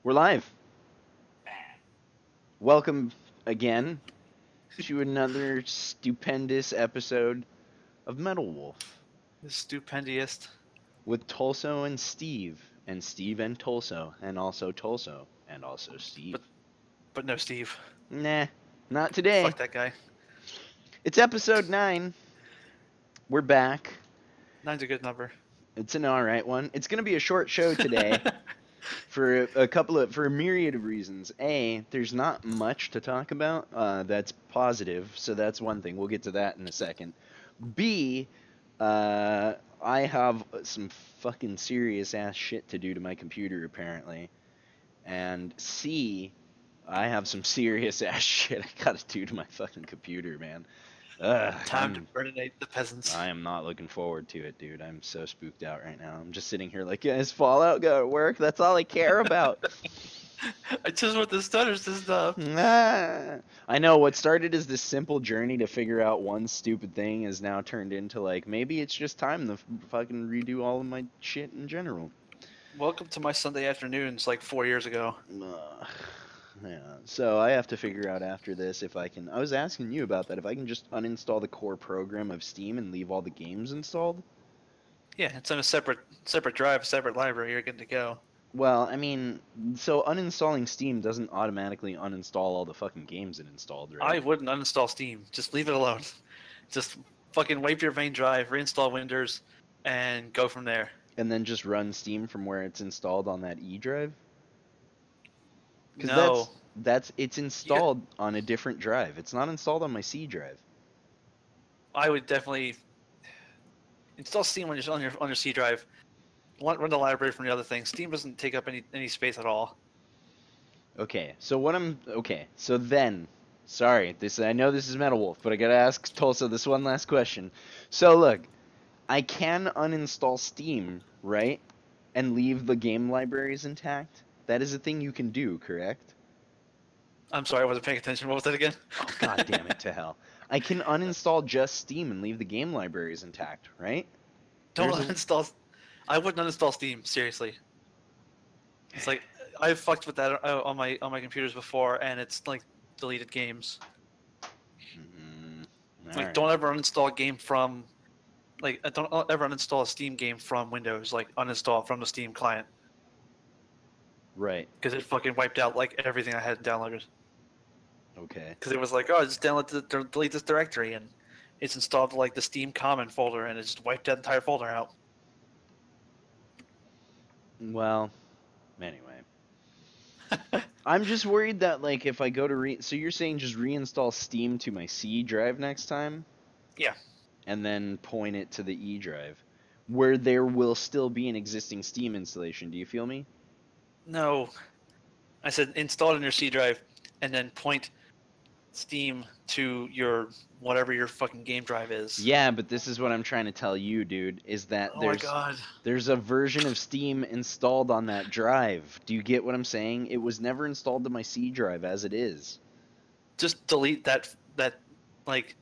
We're live. Welcome again to another stupendous episode of Metal Wolf The stupendiest. with Tulso and Steve and Tulso, and also Tulso, and also Steve. But no Steve. Nah, not today. Fuck that guy. It's episode 9. We're back. 9's a good number. It's an alright one. It's going to be a short show today. For a myriad of reasons. A, there's not much to talk about. That's positive, so that's one thing. We'll get to that in a second. B, I have some fucking serious ass shit to do to my computer apparently. And C, I have some serious ass shit I gotta do to my fucking computer, man. Time to burninate the peasants. I am not looking forward to it, dude. I'm so spooked out right now. I'm just sitting here like, yeah, is Fallout gonna work? That's all I care about. I just want the stutters to stop. I know, what started as this simple journey to figure out one stupid thing is now turned into like, maybe it's just time to fucking redo all of my shit in general. Welcome to my Sunday afternoons like 4 years ago. Yeah, so I have to figure out after this if I can. I was asking you about that. If I can just uninstall the core program of Steam and leave all the games installed. Yeah, it's on a separate drive, separate library. You're good to go. Well, I mean, so uninstalling Steam doesn't automatically uninstall all the fucking games it installed, right? I wouldn't uninstall Steam. Just leave it alone. Just fucking wipe your main drive, reinstall Windows, and go from there. And then just run Steam from where it's installed on that E drive? No. It's installed on a different drive. It's not installed on my C drive. I would definitely install Steam on your C drive. Run the library from the other thing. Steam doesn't take up any space at all. Okay, so then, sorry, I know this is Metal Wolf, but I gotta ask Tulsa this one last question. So look, I can uninstall Steam, right, and leave the game libraries intact. That is a thing you can do, correct? I'm sorry, I wasn't paying attention. What was that again? Oh, God damn it to hell. I can uninstall just Steam and leave the game libraries intact, right? Don't uninstall. I wouldn't uninstall Steam, seriously. It's like I've fucked with that on my computers before, and it's like deleted games. Don't ever uninstall a game from, don't ever uninstall a Steam game from Windows. Like uninstall it from the Steam client. Right. Because it fucking wiped out like everything I had downloaded. Okay. Because it was like, oh, just delete this directory, and it's installed like the Steam common folder, and it just wiped that entire folder out. Well, anyway. I'm just worried that, like, if I go to so you're saying just reinstall Steam to my C drive next time? Yeah. And then point it to the E drive, where there will still be an existing Steam installation. Do you feel me? No. I said install it on your C drive, and then point Steam to your whatever your fucking game drive is. Yeah, but this is what I'm trying to tell you, dude, is that there's a version of Steam installed on that drive. Do you get what I'm saying? It was never installed to my C drive as it is. Just delete that like,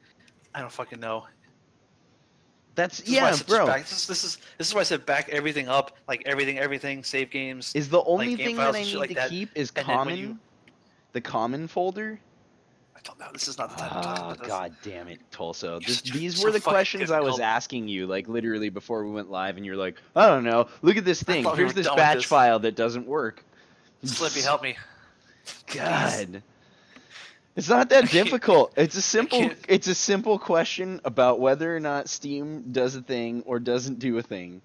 I don't fucking know. Bro. This is why I said back everything up, like everything, save games. Is the only like thing files, that I need like to that. keep is And common? The common folder? I don't know. This is not the time to talk about this. God damn it, Tulso. These so were the fucking questions I was asking you, like, literally before we went live, and you're like, I don't know. Look at this thing. Here's this batch file that doesn't work. Slippy, help me. God. It's not that difficult. It's a simple question about whether or not Steam does a thing or doesn't do a thing.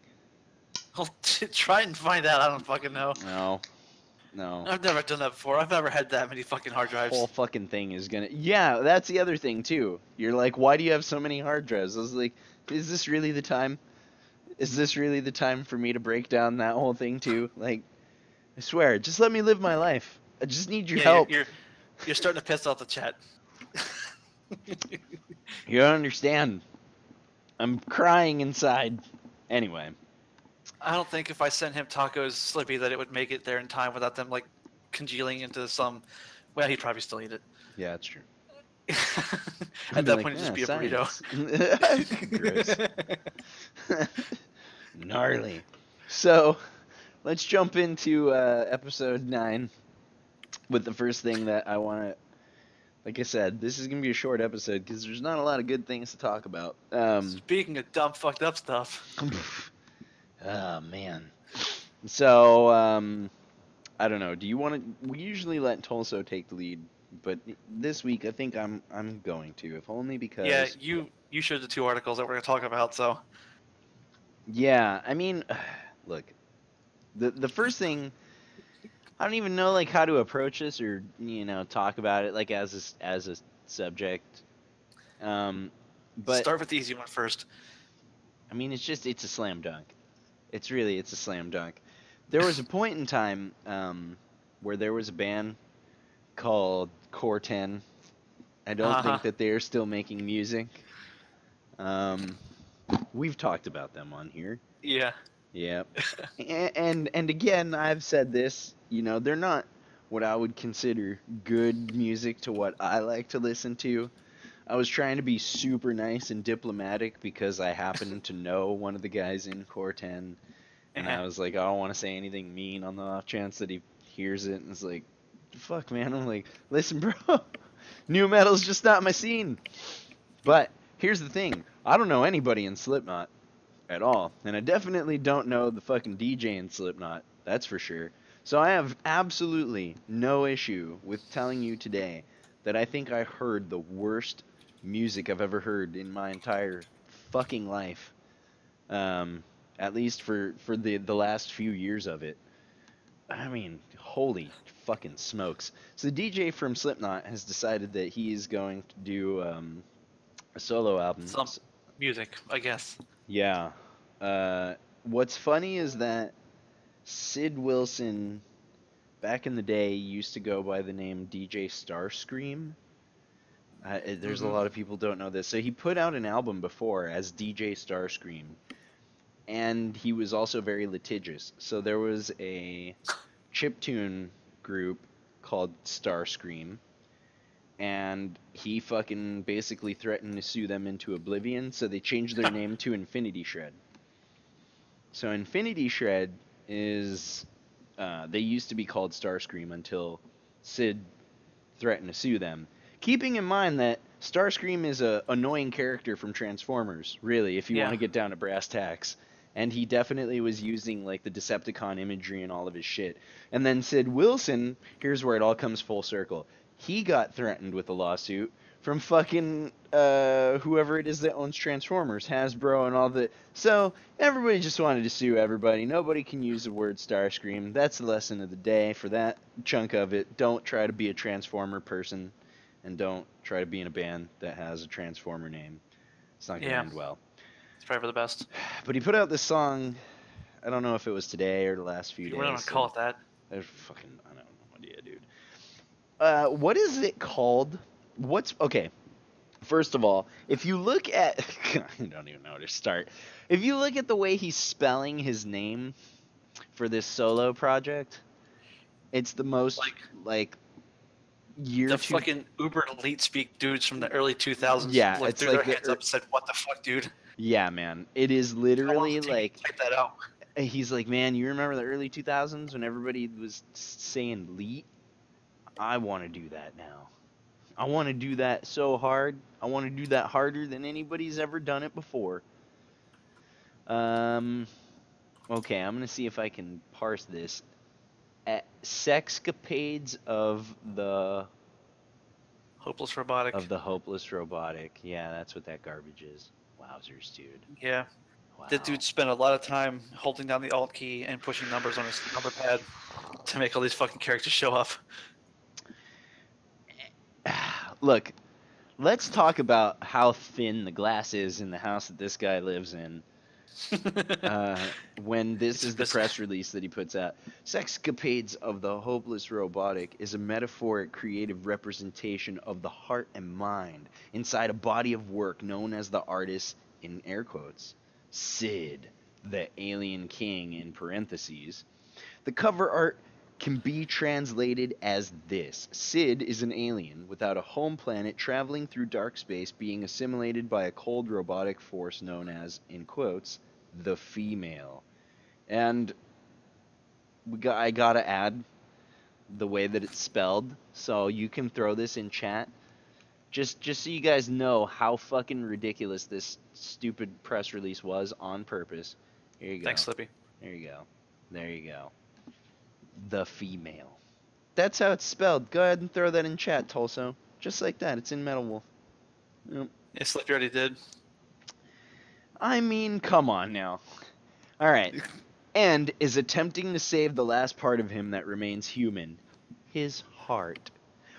I'll try and find out. I don't fucking know. No. I've never done that before. I've never had that many fucking hard drives. The whole fucking thing is gonna... Yeah, that's the other thing, too. You're like, why do you have so many hard drives? I was like, is this really the time? Is this really the time for me to break down that whole thing, too? Like, I swear, just let me live my life. I just need your help. You're starting to piss off the chat. You don't understand. I'm crying inside. Anyway. I don't think if I sent him tacos, Slippy, that it would make it there in time without them, like, congealing into some... Well, he'd probably still eat it. Yeah, that's true. At that point, it'd just be a burrito. Gross. Gnarly. So, let's jump into episode 9 with the first thing that I want to. Like I said, this is gonna be a short episode because there's not a lot of good things to talk about. Speaking of dumb, fucked up stuff. Oh man. So I don't know. Do you want to? We usually let Tolso take the lead, but this week I think I'm going to, if only because. Yeah, you showed the 2 articles that we're gonna talk about, so. Yeah, I mean, look, the first thing, I don't even know like how to approach this or talk about it like as a subject. But Start with the easy one first. I mean, it's a slam dunk. It's a slam dunk. There was a point in time where there was a band called Core 10. I don't think that they're still making music. We've talked about them on here. Yeah. Yeah. and again, I've said this, they're not what I would consider good music to what I like to listen to. I was trying to be super nice and diplomatic because I happen to know one of the guys in Core 10. And I was like, I don't want to say anything mean on the off chance that he hears it. And it's like, fuck, man. I'm like, listen, bro, new metal's just not my scene. But here's the thing. I don't know anybody in Slipknot at all. And I definitely don't know the fucking DJ in Slipknot. That's for sure. So I have absolutely no issue with telling you today that I think I heard the worst music I've ever heard in my entire fucking life. At least for the last few years of it. I mean, holy fucking smokes. So the DJ from Slipknot has decided that he is going to do a solo album. Some music, I guess. Yeah. What's funny is that Sid Wilson, back in the day, used to go by the name DJ Starscream. There's a lot of people don't know this. So he put out an album before as DJ Starscream. And he was also very litigious. So there was a chiptune group called Starscream. And he fucking basically threatened to sue them into oblivion. So they changed their name to Infinity Shred. So Infinity Shred is... they used to be called Starscream until Sid threatened to sue them. Keeping in mind that Starscream is a annoying character from Transformers, really, if you want to get down to brass tacks. And he definitely was using like the Decepticon imagery and all of his shit. And then Sid Wilson, here's where it all comes full circle. He got threatened with a lawsuit from fucking whoever it is that owns Transformers, Hasbro and all the... So everybody just wanted to sue everybody. Nobody can use the word Starscream. That's the lesson of the day for that chunk of it. Don't try to be a Transformer person. And don't try to be in a band that has a Transformer name. It's not going to end well. It's probably for the best. But he put out this song, I don't know if it was today or the last few days. We're not gonna call it that. I don't know idea, dude. What is it called? Okay, first of all, if you look at... I don't even know where to start. If you look at the way he's spelling his name for this solo project, it's the most, the fucking uber elite speak dudes from the early 2000s it's threw their hands up and said, what the fuck, dude? Yeah, man. It is literally like... Type that out. He's like, man, you remember the early 2000s when everybody was saying leet? I want to do that now. I want to do that so hard. I want to do that harder than anybody's ever done it before. Okay, I'm going to see if I can parse this. Sexcapades of the... Hopeless Robotic. Of the Hopeless Robotic. Yeah, that's what that garbage is. Wowzers, dude. Yeah. Wow. That dude spent a lot of time holding down the Alt key and pushing numbers on his number pad to make all these fucking characters show up. Look, let's talk about how thin the glass is in the house that this guy lives in. When this is the press release that he puts out. Sexcapades of the Hopeless Robotic is a metaphoric creative representation of the heart and mind inside a body of work known as the artist, in air quotes, Sid, the alien king, in parentheses. The cover art can be translated as this. Sid is an alien without a home planet traveling through dark space, being assimilated by a cold robotic force known as, in quotes, the female. And I gotta add the way that it's spelled, so you can throw this in chat. Just so you guys know how fucking ridiculous this stupid press release was on purpose. Here you go. Thanks, Slippy. There you go. There you go. The female. That's how it's spelled. Go ahead and throw that in chat, Tulso. Just like that. It's in Metal Wolf. Yep. Yeah, Slippy already did. I mean, come on now. Alright. And is attempting to save the last part of him that remains human. His heart.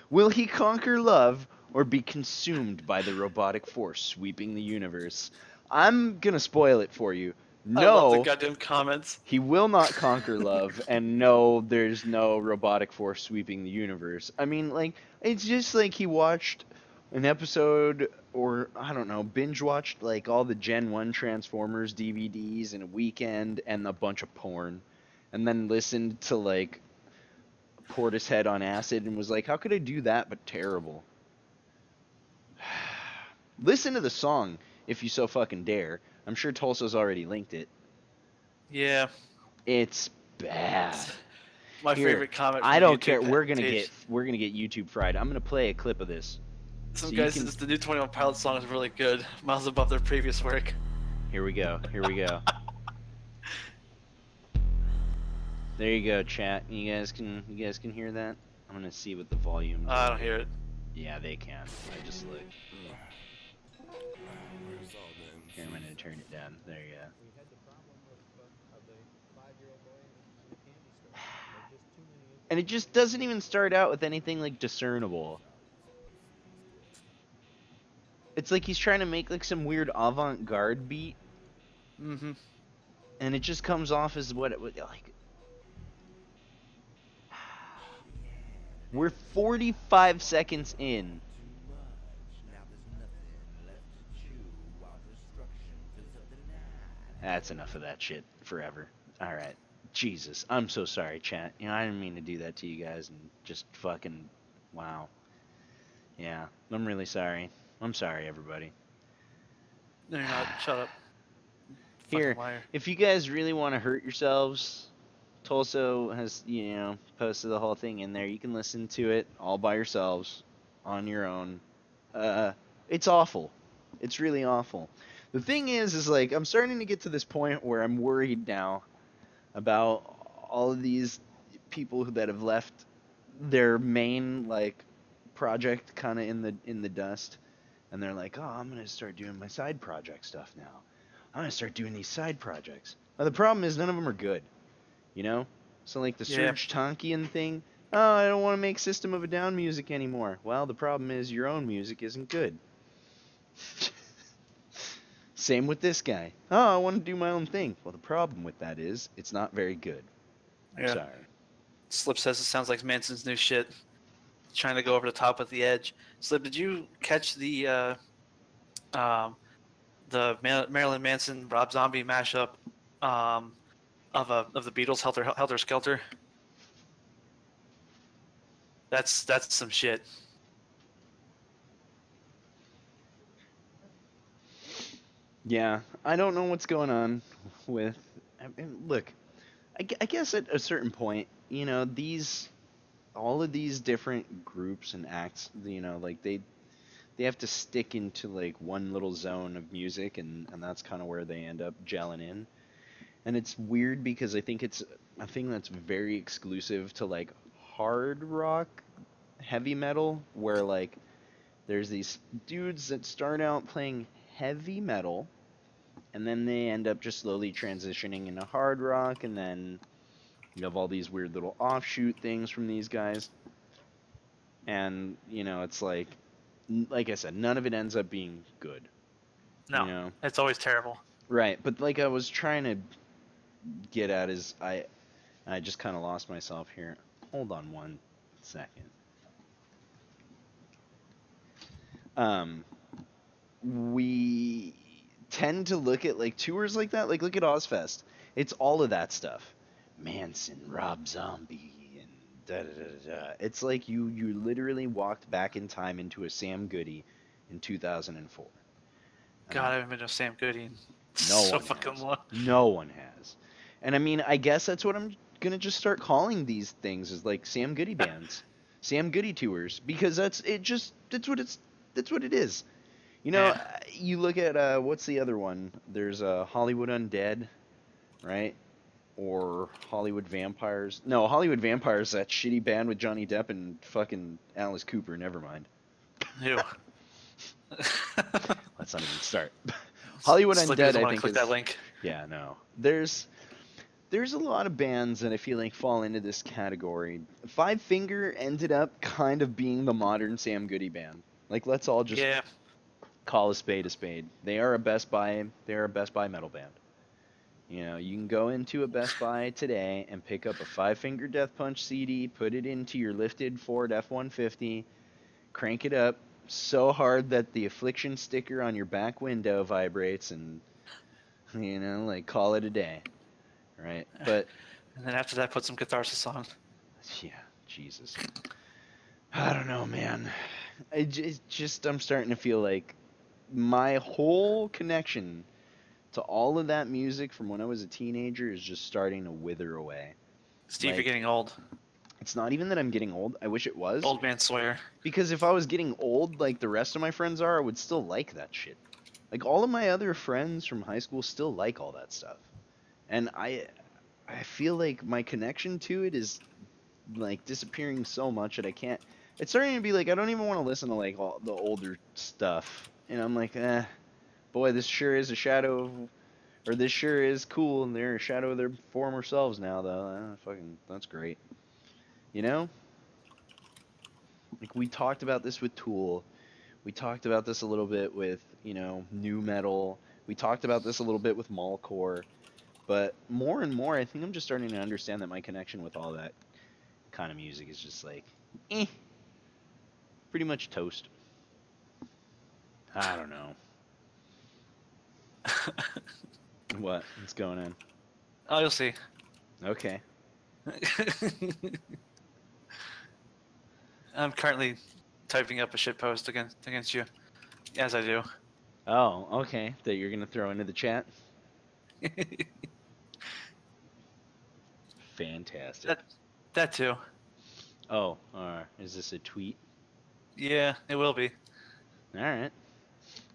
Will he conquer love or be consumed by the robotic force sweeping the universe? I'm gonna spoil it for you. No, I love the goddamn comments. he will not conquer love, and no, there's no robotic force sweeping the universe. I mean, like, it's just like he watched an episode, or, I don't know, binge-watched, like, all the Gen 1 Transformers DVDs in a weekend, and a bunch of porn, and then listened to, like, Portishead on acid, and was like, how could I do that but terrible? Listen to the song, if you so fucking dare. I'm sure Tulsa's already linked it. Yeah. It's bad. My favorite comment. I don't care. YouTube We're gonna page. get YouTube fried. I'm gonna play a clip of this. Some so guy says the new 21 Pilots song is really good, miles above their previous work. Here we go. Here we go. There you go, chat. You guys can hear that? I'm gonna see what the volume. I don't hear it. Yeah, they can. I just look. Here, I'm gonna turn it down. There you go. And it just doesn't even start out with anything like discernible. It's like he's trying to make like some weird avant-garde beat. Mm-hmm. And it just comes off as what it would like. We're 45 seconds in. That's enough of that shit forever. Alright. Jesus. I'm so sorry, chat. You know, I didn't mean to do that to you guys and just fucking... Wow. Yeah. I'm really sorry. I'm sorry, everybody. No, you're not. Shut up. Here, Fucking liar. if you guys really want to hurt yourselves, Tulso has, you know, posted the whole thing in there. You can listen to it all by yourselves, on your own. It's awful. It's really awful. The thing is like, I'm starting to get to this point where I'm worried now about all of these people that have left their main, like, project kind of in the dust. And they're like, oh, I'm going to start doing my side project stuff now. I'm going to start doing these side projects. Well, the problem is none of them are good, you know? So, like, the Serge Tankian thing, oh, I don't want to make System of a Down music anymore. Well, the problem is your own music isn't good. Same with this guy. Oh, I want to do my own thing. Well, the problem with that is it's not very good. I'm sorry. Slip says it sounds like Manson's new shit. Trying to go over the top with the edge. Slip, did you catch the Marilyn Manson Rob Zombie mashup of the Beatles Helter Skelter? That's some shit. Yeah, I don't know what's going on with. I mean, look, I guess at a certain point, you know, all of these different groups and acts, you know, like they have to stick into like one little zone of music, and that's kind of where they end up gelling in. And it's weird because I think it's a thing that's very exclusive to like hard rock, heavy metal, where like there's these dudes that start out playing heavy metal, and then they end up just slowly transitioning into hard rock, and then you have all these weird little offshoot things from these guys. And, you know, it's like I said, none of it ends up being good. No, you know? It's always terrible. Right, but like I was trying to get at is I just kind of lost myself here. Hold on one second. We tend to look at like tours like that, like look at Ozfest. It's all of that stuff. Manson, Rob Zombie, and da da da da. It's like you literally walked back in time into a Sam Goody in 2004. God, I haven't been to Sam Goody in No so one fucking has. long. No one has. And I mean, I guess that's what I'm gonna just start calling these things as like Sam Goody bands, Sam Goody tours, because that's what it is. You know, Yeah. you look at what's the other one? There's Hollywood Undead, right? Or Hollywood Vampires. No, Hollywood Vampires, that shitty band with Johnny Depp and fucking Alice Cooper. Never mind. Ew. Let's not even start. Hollywood Slippy Undead, doesn't I want to think click is. that link. Yeah, no. There's a lot of bands that I feel like fall into this category. Five Finger ended up kind of being the modern Sam Goody band. Like, let's all just Yeah. call a spade a spade. They are a Best Buy metal band. You know, you can go into a Best Buy today and pick up a Five Finger Death Punch CD, put it into your lifted Ford F-150, crank it up so hard that the Affliction sticker on your back window vibrates, and, you know, like, call it a day. Right? But, And then after that, put some catharsis on. yeah, Jesus. I don't know, man. I'm starting to feel like my whole connection to all of that music from when I was a teenager is just starting to wither away. Steve, Like, you're getting old. it's not even that I'm getting old. I wish it was. Old man Sawyer. Because if I was getting old like the rest of my friends are, I would still like that shit. Like, all of my other friends from high school still like all that stuff. And I feel like my connection to it is like disappearing so much that I can't. It's starting to be like I don't even want to listen to like all the older stuff. And I'm like, boy, this sure is a shadow of, or this sure is cool, and they're a shadow of their former selves now, though. That's great. You know? Like, we talked about this with Tool. We talked about this a little bit with, you know, new metal. We talked about this a little bit with Mallcore. But more and more, I think I'm just starting to understand that my connection with all that kind of music is just like, pretty much toast. I don't know. What? What's going on? Oh, you'll see. Okay. I'm currently typing up a shit post against you, as I do. Oh, okay. That you're gonna throw into the chat? Fantastic. That too. Oh, is this a tweet? Yeah, it will be. All right.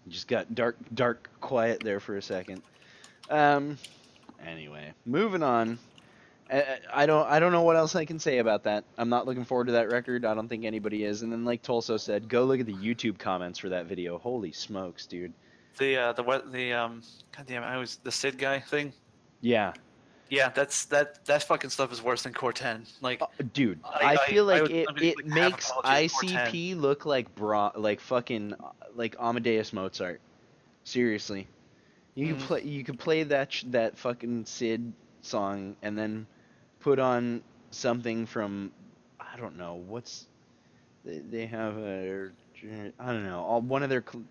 Just got dark quiet there for a second. Anyway, moving on. I don't know what else I can say about that. I'm not looking forward to that record. I don't think anybody is. And then, like Tolso said, go look at the YouTube comments for that video. Holy smokes, dude. Goddamn, the Sid guy thing. Yeah. Yeah, that fucking stuff is worse than Core 10. Like, dude, I feel like it like, makes apology for Core 10. ICP look like fucking like Amadeus Mozart. Seriously, you could play that fucking Sid song and then put on something from, I don't know, they have a, I don't know,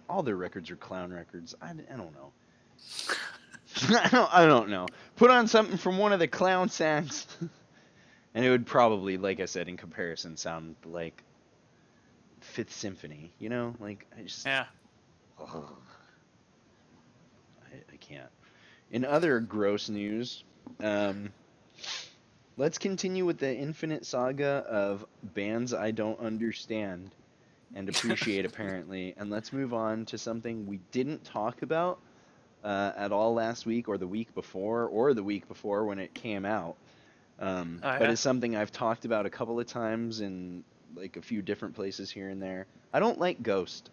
all their records are clown records. I don't know. I don't know. Put on something from one of the clown songs, and it would probably, like I said, in comparison, sound like Fifth Symphony. You know, like Yeah. I can't. In other gross news, let's continue with the infinite saga of bands I don't understand and appreciate apparently, and let's move on to something we didn't talk about at all last week or the week before when it came out. But it's something I've talked about a couple of times in like a few different places here and there. I don't like Ghost.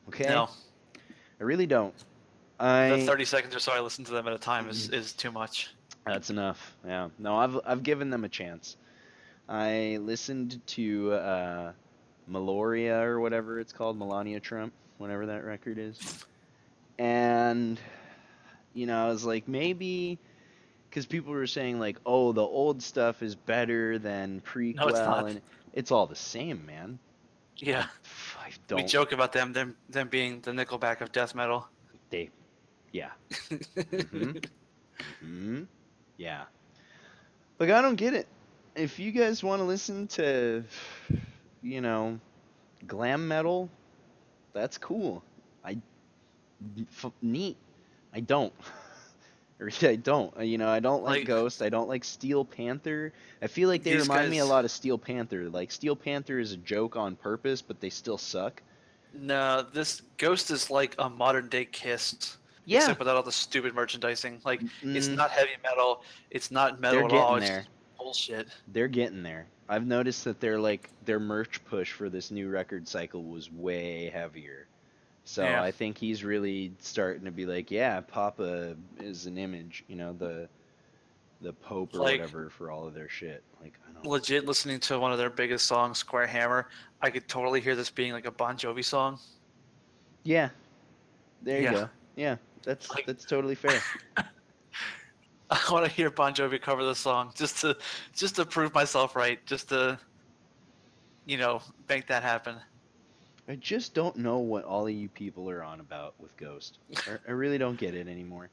Okay? No. I really don't. The 30 seconds or so I listen to them at a time is too much. That's enough. Yeah. No, I've given them a chance. I listened to Meloria or whatever it's called, Melania Trump, whatever that record is. And, you know, I was like, maybe, because people were saying, like, oh, the old stuff is better than prequel. No, it's not. And it's all the same, man. Yeah. I don't. We joke about them being the Nickelback of death metal. Yeah. Mm-hmm. Yeah. Like, I don't get it. If you guys want to listen to, you know, glam metal, that's cool. Neat. I don't. Or I don't. I don't like Like Ghost. I don't like Steel Panther. I feel like they these remind me a guys. lot of Steel Panther. Like Steel Panther is a joke on purpose, but they still suck. No, this Ghost is like a modern day Kiss, Yeah. except without all the stupid merchandising. Like it's Mm, not heavy metal. It's not they're metal at all. getting It's there. just bullshit. They're getting there. I've noticed that their merch push for this new record cycle was way heavier. So Yeah. I think he's really starting to be like, yeah, Papa is an image, the Pope or Like whatever for all of their shit. Like, I don't. legit listening to one of their biggest songs, Square Hammer, I could totally hear this being like a Bon Jovi song. Yeah, there you Yeah. go. Yeah, that's Like that's totally fair. I want to hear Bon Jovi cover the song just to prove myself right, just to make that happen. I just don't know what all of you people are on about with Ghost. I really don't get it anymore.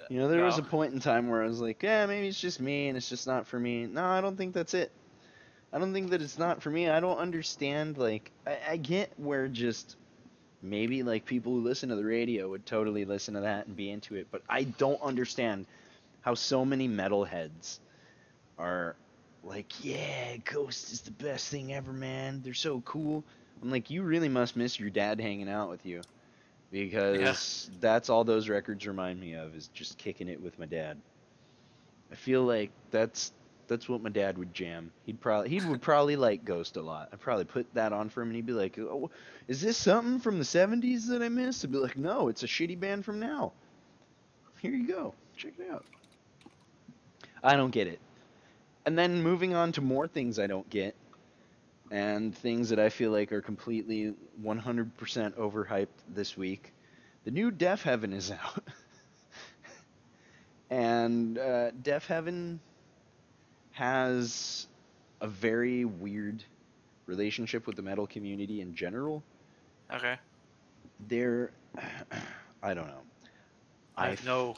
There was No. a point in time where I was like, yeah, maybe it's just me and it's just not for me. No, I don't think that's it. I don't think that it's not for me. I don't understand. Like, I get where just maybe like people who listen to the radio would totally listen to that and be into it, but I don't understand how so many metalheads are like, yeah, Ghost is the best thing ever, man. They're so cool. I'm like, you really must miss your dad hanging out with you Yeah. because that's all those records remind me of is just kicking it with my dad. I feel like that's what my dad would jam. He would probably like Ghost a lot. I'd probably put that on for him and he'd be like, "Oh, is this something from the 70s that I missed?" I'd be like, "No, it's a shitty band from now. Here you go. Check it out." I don't get it. And then moving on to more things I don't get and things that I feel like are completely 100% overhyped this week. The new Deaf Heaven is out. And Deaf Heaven has a very weird relationship with the metal community in general. Okay. They're, I don't know. I I, have f- no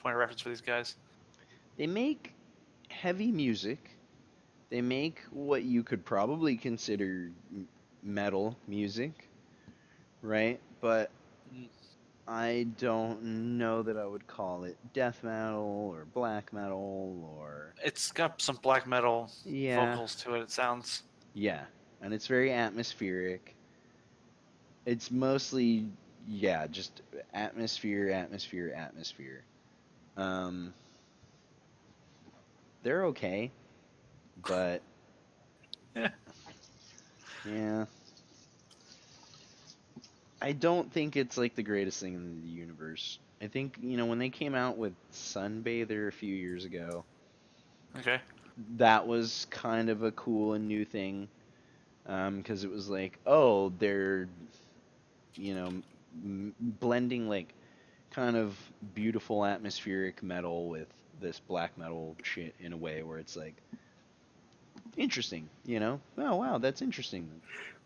point of reference for these guys. they make heavy music. They make what you could probably consider metal music, right? But Mm, I don't know that I would call it death metal or black metal or It's got some black metal yeah, vocals to it. It sounds. yeah, and it's very atmospheric. It's mostly yeah, just atmosphere, atmosphere, atmosphere. Um, they're okay, but Yeah. yeah, I don't think it's like the greatest thing in the universe. I think when they came out with Sunbather a few years ago, Okay. that was kind of a cool and new thing. Because it was like, oh, they're blending like kind of beautiful atmospheric metal with this black metal shit in a way where it's like interesting. Oh wow, that's interesting.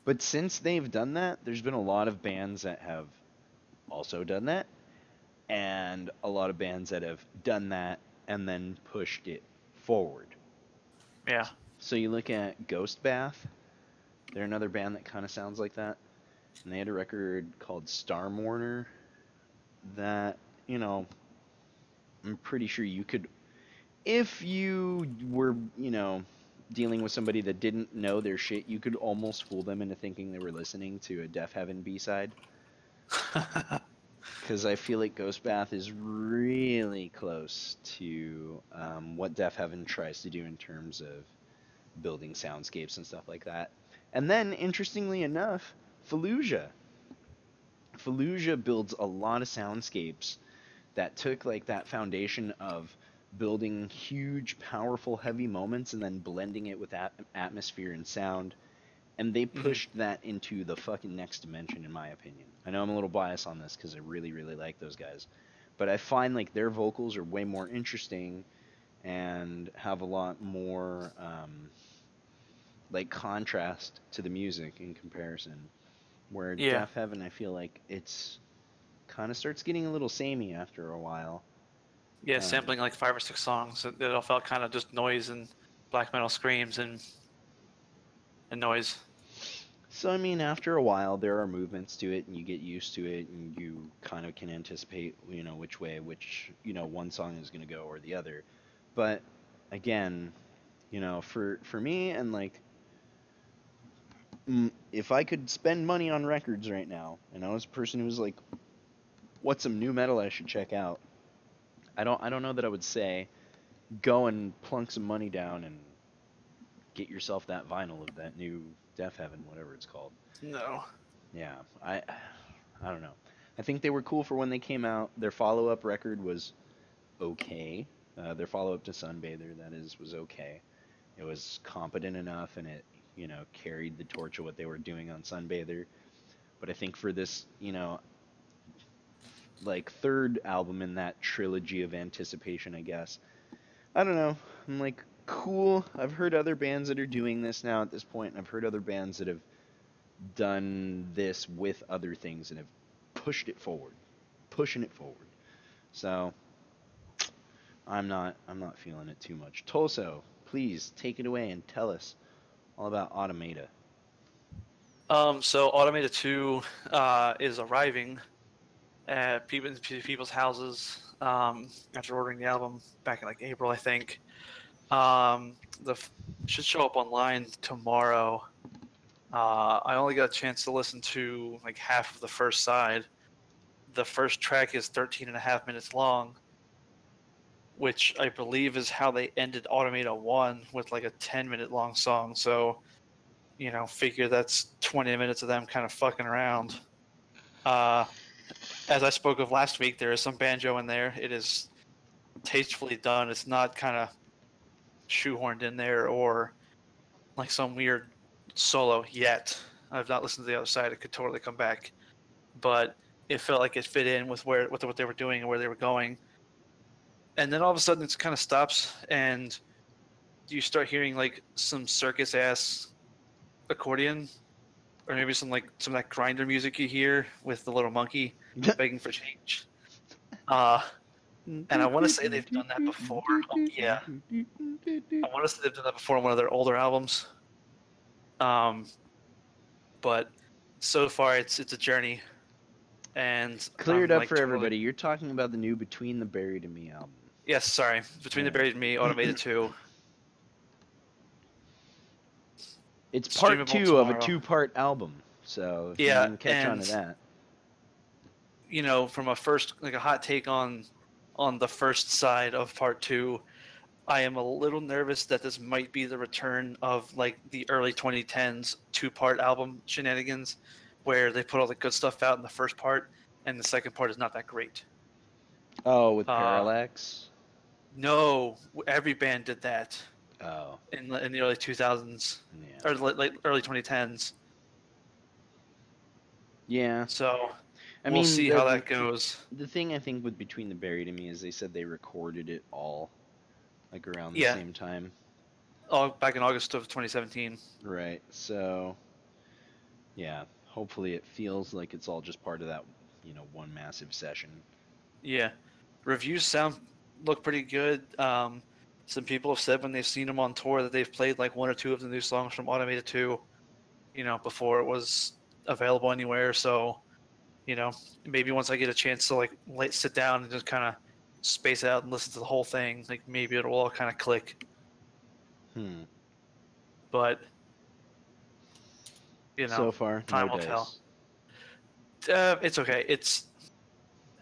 But since they've done that, there's been a lot of bands that have also done that, and a lot of bands that have done that and then pushed it forward. Yeah. So you look at Ghost Bath, they're another band that kind of sounds like that. And they had a record called Star Mourner that, you know, I'm pretty sure you could, if you were, dealing with somebody that didn't know their shit, you could almost fool them into thinking they were listening to a Deaf Heaven B-side. Because I feel like Ghost Bath is really close to what Deaf Heaven tries to do in terms of building soundscapes and stuff like that. And then, interestingly enough, Fallujah. Fallujah builds a lot of soundscapes that took like that foundation of building huge, powerful, heavy moments and then blending it with atmosphere and sound. And they Mhm. pushed that into the fucking next dimension, in my opinion. I know I'm a little biased on this because I really, really like those guys. But I find like their vocals are way more interesting and have a lot more like contrast to the music in comparison. Where Yeah. Deaf Heaven, I feel like it's kind of starts getting a little samey after a while. Yeah. Um, Sampling like 5 or 6 songs. It all felt kind of just noise and black metal screams and noise. So I mean, after a while, there are movements to it, and you get used to it, and you kind of can anticipate, which way, one song is gonna go or the other. But again, for me, and like, if I could spend money on records right now, and I was a person who was like, what's some new metal I should check out? I don't know that I would say go and plunk some money down and get yourself that vinyl of that new Death Heaven, whatever it's called. No. Yeah, I don't know. I think they were cool for when they came out. Their follow-up record was okay. Their follow-up to Sunbather, that is, was okay. It was competent enough, and it, carried the torch of what they were doing on Sunbather. But I think for this, like third album in that trilogy of anticipation, I guess. I don't know. I'm like, cool. I've heard other bands that are doing this now at this point, and I've heard other bands that have done this with other things and have pushed it forward, pushing it forward. So I'm not feeling it too much. Tulso, please take it away and tell us all about Automata. So Automata 2 is arriving at people's houses after ordering the album back in like April, I think. The should show up online tomorrow. I only got a chance to listen to like half of the first side. The first track is 13 and a half minutes long, which I believe is how they ended Automata 1 with like a 10-minute long song. So, figure that's 20 minutes of them kind of fucking around. As I spoke of last week, there is some banjo in there. It is tastefully done. It's not kind of shoehorned in there or like some weird solo yet. I've not listened to the other side. It could totally come back, but it felt like it fit in with what they were doing and where they were going. And then all of a sudden, it kind of stops, and you start hearing like some circus ass accordion, or maybe some of that grinder music you hear with the little monkey begging for change. And I want to say they've done that before. Yeah, I want to say they've done that before on one of their older albums. But so far it's a journey, and Clear it up like for totally... everybody. You're talking about the new Between the Buried and Me album. Yes, sorry. Between the Buried and Me, Automated 2. It's part 2 tomorrow. of a 2-part album, so if you didn't catch on to that. From a hot take on the first side of part 2, I am a little nervous that this might be the return of like the early 2010s 2-part album shenanigans, where they put all the good stuff out in the first part, and the second part is not that great. Oh, with Parallax? No, every band did that. Oh. In the early 2000s, or like early 2010s. Yeah. So we'll see how that goes. The thing I think with Between the Buried and Me is they said they recorded it all like around the same time. Oh, back in August of 2017. Right. So yeah, hopefully it feels like it's all just part of that, one massive session. Yeah. Reviews look pretty good. Some people have said when they've seen them on tour that they've played like one or two of the new songs from Automata 2, before it was available anywhere. So, maybe once I get a chance to sit down and just kind of space out and listen to the whole thing, like maybe it'll all kind of click. But, so far, time will tell. It's okay. It's,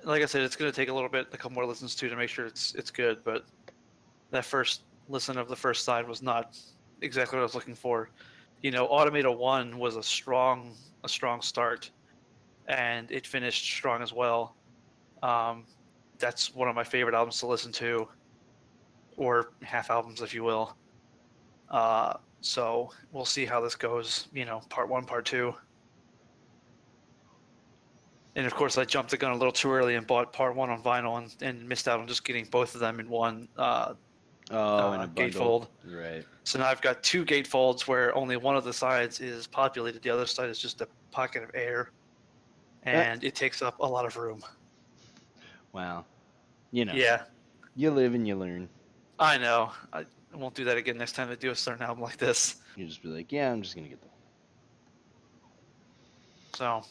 like I said, it's going to take a couple more listens to make sure it's good, but that first listen of the first side was not exactly what I was looking for. Automata 1 was a strong start, and it finished strong as well. That's one of my favorite albums to listen to, or half albums, if you will. So we'll see how this goes, part 1, part 2. And of course, I jumped the gun a little too early and bought part 1 on vinyl and missed out on just getting both of them in one in a gatefold. Right. So now I've got 2 gatefolds where only one of the sides is populated. The other side is just a pocket of air, and it takes up a lot of room. Wow. Yeah. You live and you learn. I know. I won't do that again next time I do a certain album like this. You just be like, yeah, I'm just gonna get So,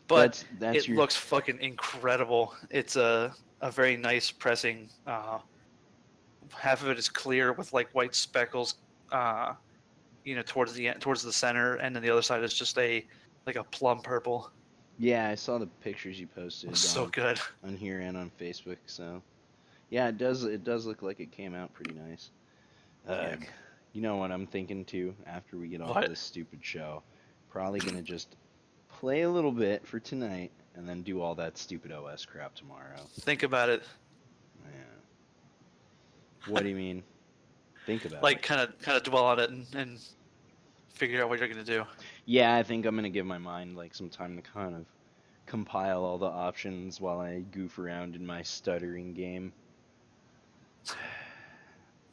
but That's it your looks fucking incredible. It's a very nice pressing. Half of it is clear with like white speckles, towards the end, towards the center, and then the other side is just like a plum purple. yeah. I saw the pictures you posted Looks so good. on here and on Facebook. So yeah, it does look like it came out pretty nice. Yeah. Ugh. You know what I'm thinking too? After we get off What? this stupid show, probably gonna just play a little bit for tonight and then do all that stupid OS crap tomorrow. Think about it. Yeah. What do you mean? Think about Like it. kind of dwell on it and figure out what you're gonna do. Yeah, I think I'm gonna give my mind like some time to kind of compile all the options while I goof around in my stuttering game.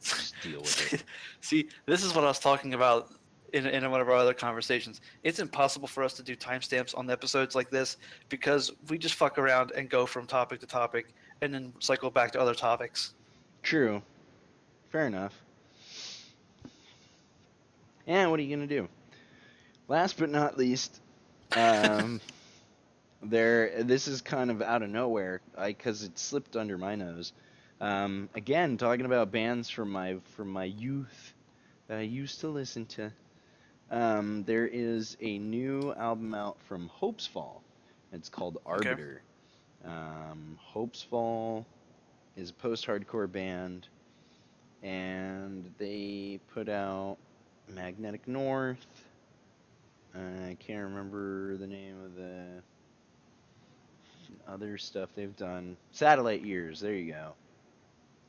Just deal with it. See, this is what I was talking about in one of our other conversations. It's impossible for us to do timestamps on episodes like this because we just fuck around and go from topic to topic and then cycle back to other topics. True. Fair enough. And what are you gonna do? Last but not least, um, this is kind of out of nowhere, because it slipped under my nose. Again, talking about bands from my youth that I used to listen to. There is a new album out from Hope's Fall. It's called Okay. Arbiter. Hope's Fall is a post-hardcore band, and they put out Magnetic North. I can't remember the name of the other stuff they've done. Satellite Years, there you go.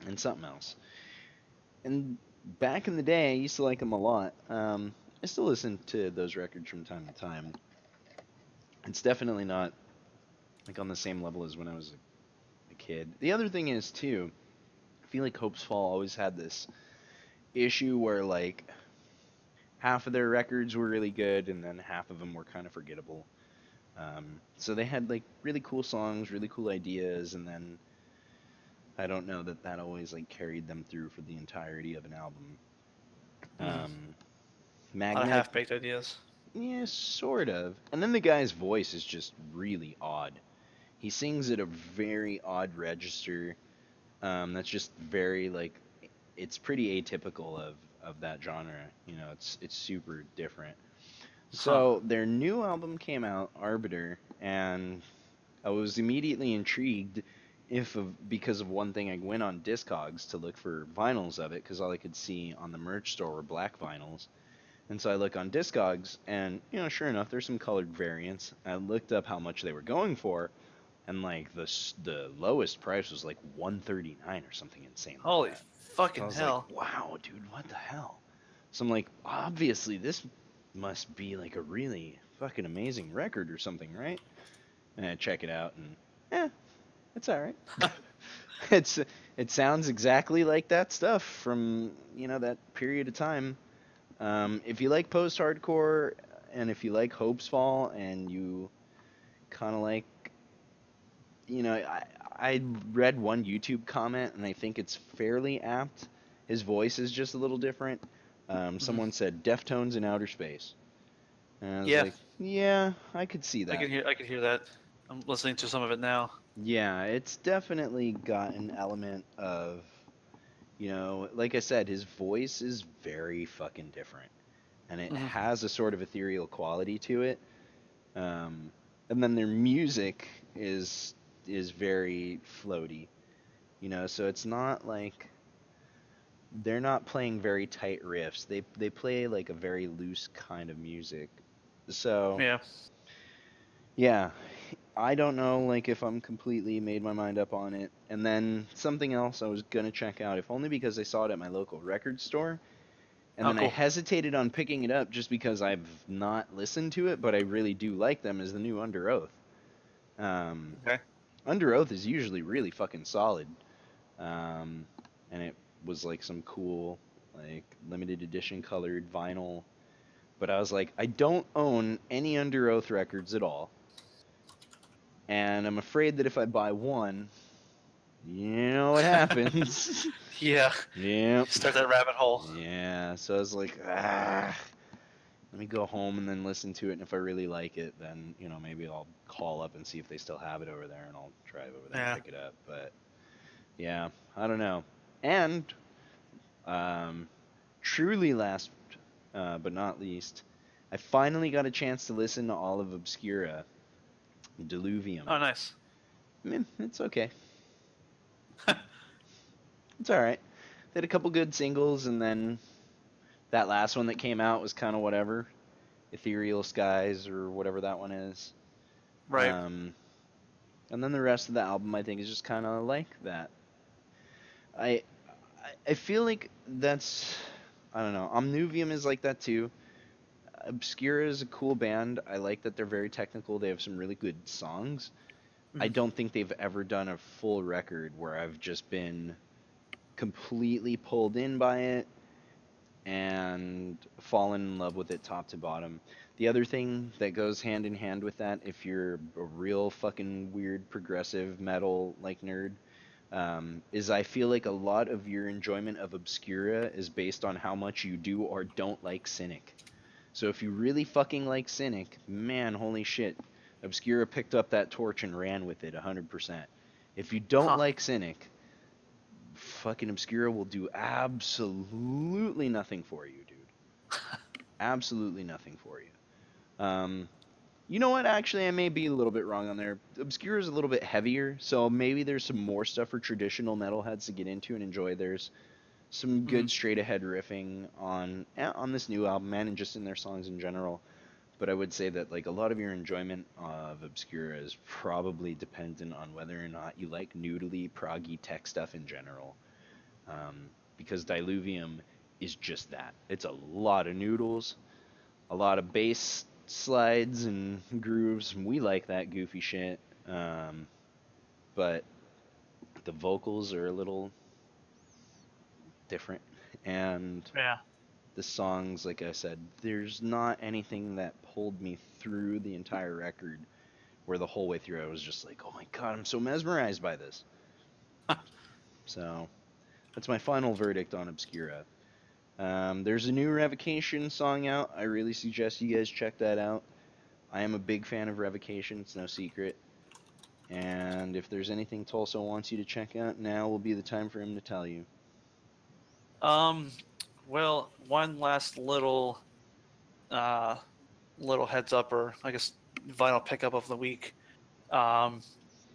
And something else. And back in the day, I used to like them a lot. I still listen to those records from time to time. It's definitely not like on the same level as when I was a kid. The other thing is too, I feel like Hope's Fall always had this issue where like half of their records were really good and then half of them were kind of forgettable. So they had like really cool songs, really cool ideas, and then I don't know that always like carried them through for the entirety of an album. Mm-hmm. A lot of Magnetic, half-baked ideas. yeah, sort of. And then the guy's voice is just really odd. He sings at a very odd register. That's just very like, it's pretty atypical of that genre. You know, it's super different. So their new album came out, Arbiter, and I was immediately intrigued because of one thing. I went on Discogs to look for vinyls of it because all I could see on the merch store were black vinyls. And so I look on Discogs, and sure enough, there's some colored variants. I looked up how much they were going for, and like the lowest price was like $139 or something insane. Holy Like that. fucking I was hell! like, wow, dude, what the hell? So I'm like, obviously this must be like a really fucking amazing record or something, right? And I check it out, and it's all right. It sounds exactly like that stuff from that period of time. If you like post-hardcore, and if you like Hope's Fall, and you kind of like, I read one YouTube comment, and I think it's fairly apt. His voice is just a little different. Someone said Deftones in outer space. And I was like, yeah, I could see that. I could hear that. I'm listening to some of it now. Yeah, it's definitely got an element of, like I said, his voice is very fucking different. And it has a sort of ethereal quality to it. And then their music is very floaty. So it's not like they're not playing very tight riffs. They play like a very loose kind of music. So yeah, I don't know like if I'm completely made my mind up on it. And then something else I was gonna check out, if only because I saw it at my local record store. And then I hesitated on picking it up just because I've not listened to it, but I really do like them, is the new Under Oath. Under Oath is usually really fucking solid. And it was like some cool like limited edition colored vinyl. But I was like, I don't own any Under Oath records at all. And I'm afraid that if I buy one, you know what happens. Yeah. Yep. Start that rabbit hole. Yeah. So I was like, ah. Let me go home and then listen to it, and if I really like it, then, you know, maybe I'll call up and see if they still have it over there, and I'll drive over there and Yeah. pick it up. But yeah, I don't know. And um, truly last but not least, I finally got a chance to listen to all of Obscura, Diluvium. Oh, nice. I mean, it's okay. It's all right. They had a couple good singles, and then that last one that came out was kind of whatever. Ethereal Skies or whatever that one is. Right. And then the rest of the album, I think, is just kind of like that. I I feel like that's, I don't know. Omnuvium is like that too. Obscura is a cool band. I like that they're very technical. They have some really good songs. I Mhm. don't think they've ever done a full record where I've just been completely pulled in by it and fallen in love with it top to bottom. The other thing that goes hand in hand with that, if you're a real fucking weird progressive metal like nerd, is I feel like a lot of your enjoyment of Obscura is based on how much you do or don't like Cynic. So if you really fucking like Cynic, man, holy shit, Obscura picked up that torch and ran with it 100%. If you don't Huh. like Cynic, fucking Obscura will do absolutely nothing for you, dude. Absolutely nothing for you. You know what? Actually, I may be a little bit wrong on there. Obscura is a little bit heavier, so maybe there's some more stuff for traditional metalheads to get into and enjoy. There's some Mhm. good straight ahead riffing on this new album and just in their songs in general. But I would say that like a lot of your enjoyment of Obscura is probably dependent on whether or not you like noodly, proggy tech stuff in general. Because Diluvium is just that. It's a lot of noodles, a lot of bass slides and grooves. We like that goofy shit. But the vocals are a little different. And Yeah. the songs, like I said, there's not anything that pulled me through the entire record where the whole way through I was just like, oh my god, I'm so mesmerized by this. So that's my final verdict on Obscura. There's a new Revocation song out. I really suggest you guys check that out. I am a big fan of Revocation, it's no secret. And if there's anything Tulsa wants you to check out, now will be the time for him to tell you. Um. Well, one last uh, little heads up, or I guess vinyl pickup of the week. Um,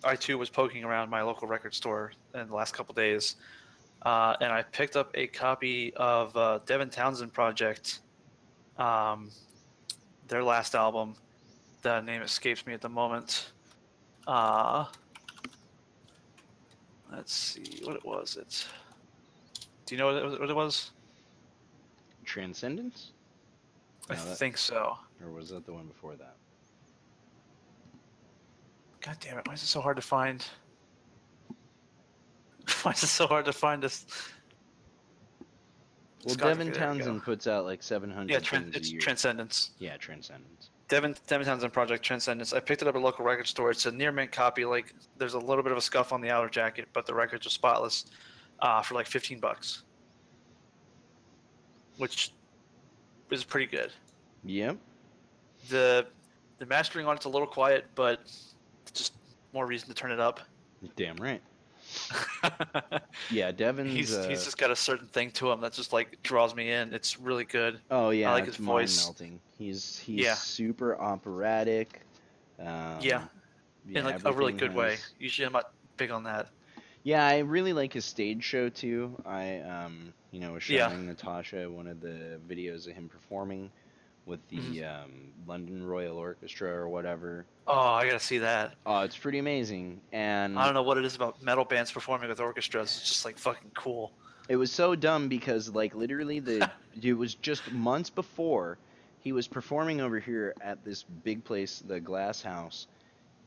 I too was poking around my local record store in the last couple days, and I picked up a copy of Devin Townsend Project, um, their last album. The name escapes me at the moment. Uh, let's see what it was. Do you know what it was? Transcendence? I No, that, think so. or was that the one before that? God damn it! Why is it so hard to find? Why is it so hard to find this? Well, Discography. Devin There we go. Townsend puts out like Yeah, 700 things a it's year. Transcendence. Yeah, Transcendence. Devin Townsend Project Transcendence. I picked it up at a local record store. It's a near mint copy. Like, there's a little bit of a scuff on the outer jacket, but the records are spotless. For like $15, which is pretty good. Yep. the The mastering on it's a little quiet, but just more reason to turn it up. Damn right. Yeah, Devin's. He's just got a certain thing to him that just like draws me in. It's really good. Oh yeah, I like it's his mind voice. melting. He's Yeah, super operatic. yeah, Yeah, in like a really everything good way. has. Usually I'm not big on that. Yeah, I really like his stage show too. I was Yeah. showing Natasha one of the videos of him performing with Mhm. the London Royal Orchestra or whatever. Oh, I gotta see that. Oh, it's pretty amazing, I and don't know what it is about metal bands performing with orchestras. It's just like fucking cool. it was so dumb because like literally it was just months before he was performing over here at this big place, the Glass House,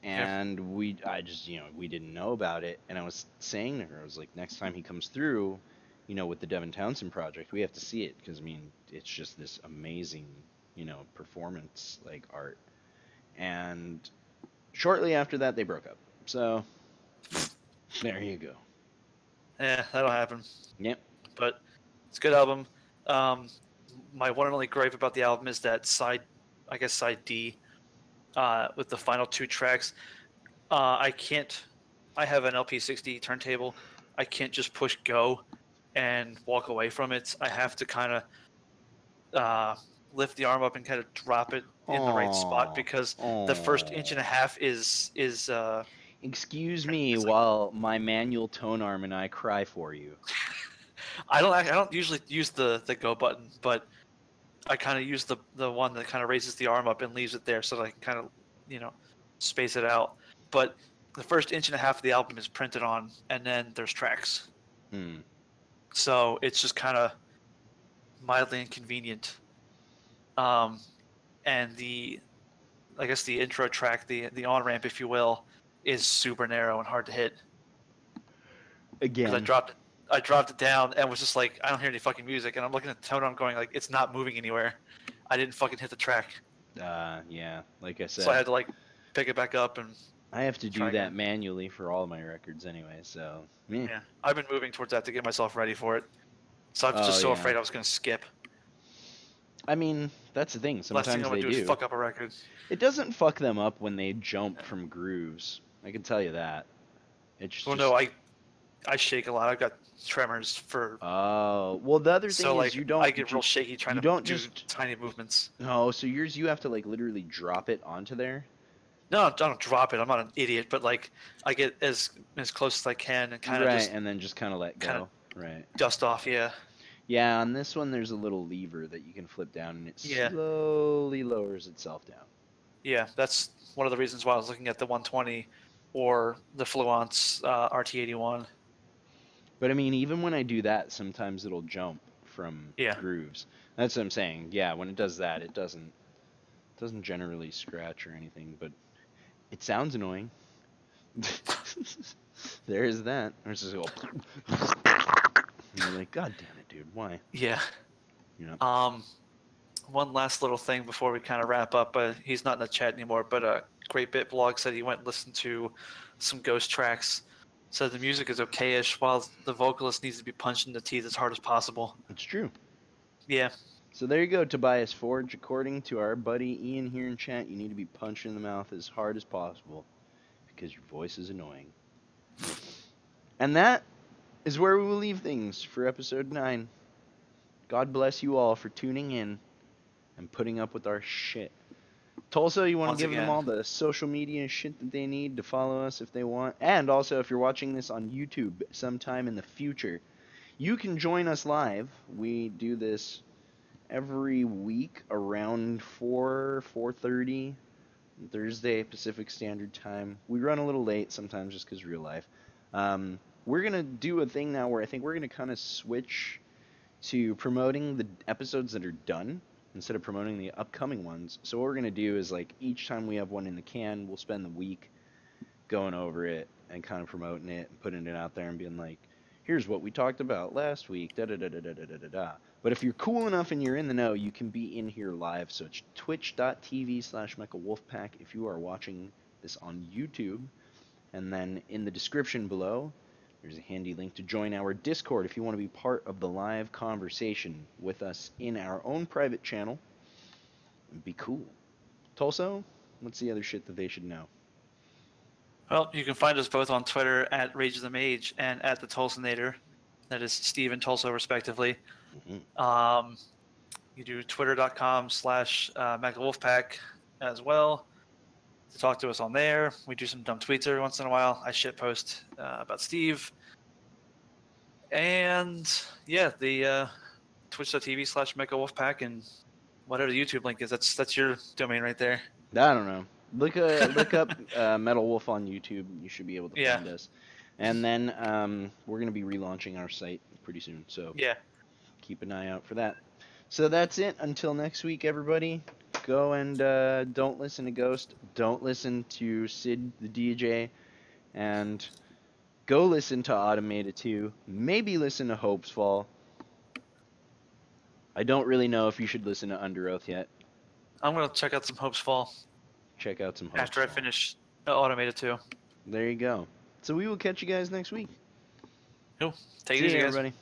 Yeah. and I just we didn't know about it, and I was saying to her, I was like, next time he comes through, with the Devin Townsend project, we have to see it because I mean it's just this amazing performance like art, and shortly after that they broke up, so there you go. Yeah, that'll happen. Yep. But it's a good album. Um, my one and only gripe about the album is that side D, with the final 2 tracks. I can't. I have an LP60 turntable. I can't just push go and walk away from it. I have to kind of lift the arm up and kind of drop it in the right spot, Aw. because the first inch and a Aw. half is Excuse me it's like, while my manual tone arm and I cry for you. I don't usually use the go button, but I kind of use the one that kind of raises the arm up and leaves it there so that I can kind of, space it out. But the first inch and a half of the album is printed on, and then there's tracks. Hmm. So it's just kind of mildly inconvenient. And I guess the intro track, the on ramp, if you will, is super narrow and hard to hit. Because Again. I dropped it down and was just like, I don't hear any fucking music, and I'm looking at the tone arm going like, it's not moving anywhere. I didn't fucking hit the track. Yeah, like I said. So I had to like pick it back up and. I have to do try that again. manually for all my records anyway, so. Meh. Yeah, I've been moving towards that to get myself ready for it. So I'm just so yeah. afraid I was gonna skip. I mean, that's the thing. Last Sometimes thing I would they do do. is fuck up a record. It doesn't fuck them up when they jump from grooves. I can tell you that. It's Well, just. no, I shake a lot. I've got tremors for. Oh, well, the other thing So is like, you don't. I get real shaky trying you to don't do just. tiny movements. No, so yours you have to like literally drop it onto there. No, I don't drop it. I'm not an idiot, but like, I get as close as I can and kind of Right, just and then just kind of let kinda go. Right. dust off. Yeah. Yeah, on this one there's a little lever that you can flip down, and it Yeah. slowly lowers itself down. Yeah, that's one of the reasons why I was looking at the 120 or the Fluence RT81. But I mean, even when I do that, sometimes it'll jump from Yeah. grooves. That's what I'm saying. Yeah, when it does that, it doesn't generally scratch or anything, but it sounds annoying. There is that. There's just go. And you're like, God damn it, dude, why? Yeah. You know. One last little thing before we kind of wrap up. He's not in the chat anymore, but Great Bit Blog said he went and listened to some Ghost tracks. Said the music is okay-ish, while the vocalist needs to be punched in the teeth as hard as possible. It's true. Yeah. So there you go, Tobias Forge. According to our buddy Ian here in chat, you need to be punched in the mouth as hard as possible because your voice is annoying. And that is where we will leave things for episode 9. God bless you all for tuning in and putting up with our shit. Tulsa, you want to give them all the social media shit that they need to follow us if they want? And also, if you're watching this on YouTube sometime in the future, you can join us live. We do this every week around 4:30 Thursday Pacific Standard Time. We run a little late sometimes just because real life. We're going to do a thing now where I think we're going to kind of switch to promoting the episodes that are done instead of promoting the upcoming ones. So what we're going to do is, like, each time we have one in the can, we'll spend the week going over it and kind of promoting it and putting it out there and being like, here's what we talked about last week, da-da-da-da-da-da-da-da. But if you're cool enough and you're in the know, you can be in here live. So it's twitch.tv/MechaWolfPack if you are watching this on YouTube. And then in the description below, there's a handy link to join our Discord if you want to be part of the live conversation with us in our own private channel. It'd be cool. Tulso, what's the other shit that they should know? Well, you can find us both on Twitter at Rage of the Mage and at the Tulsinator. That is Steve and Tulso, respectively. Mm-hmm. You do twitter.com/MechaWolfPack as well to talk to us on there. We do some dumb tweets every once in a while. I shitpost about Steve. And yeah, the twitch.tv/MechaWolfPack and whatever the YouTube link is. That's your domain right there. I don't know. Look up Metal Wolf on YouTube. You should be able to find us. And then we're going to be relaunching our site pretty soon. So yeah, keep an eye out for that. So that's it. Until next week, everybody. Go and don't listen to Ghost. Don't listen to Sid the DJ. And go listen to Automated 2. Maybe listen to Hope's Fall. I don't really know if you should listen to Under Oath yet. I'm going to check out some Hope's Fall. Check out some Hope's after I finish Automated 2. There you go. So we will catch you guys next week. Cool. Take See it easy, you, guys. everybody.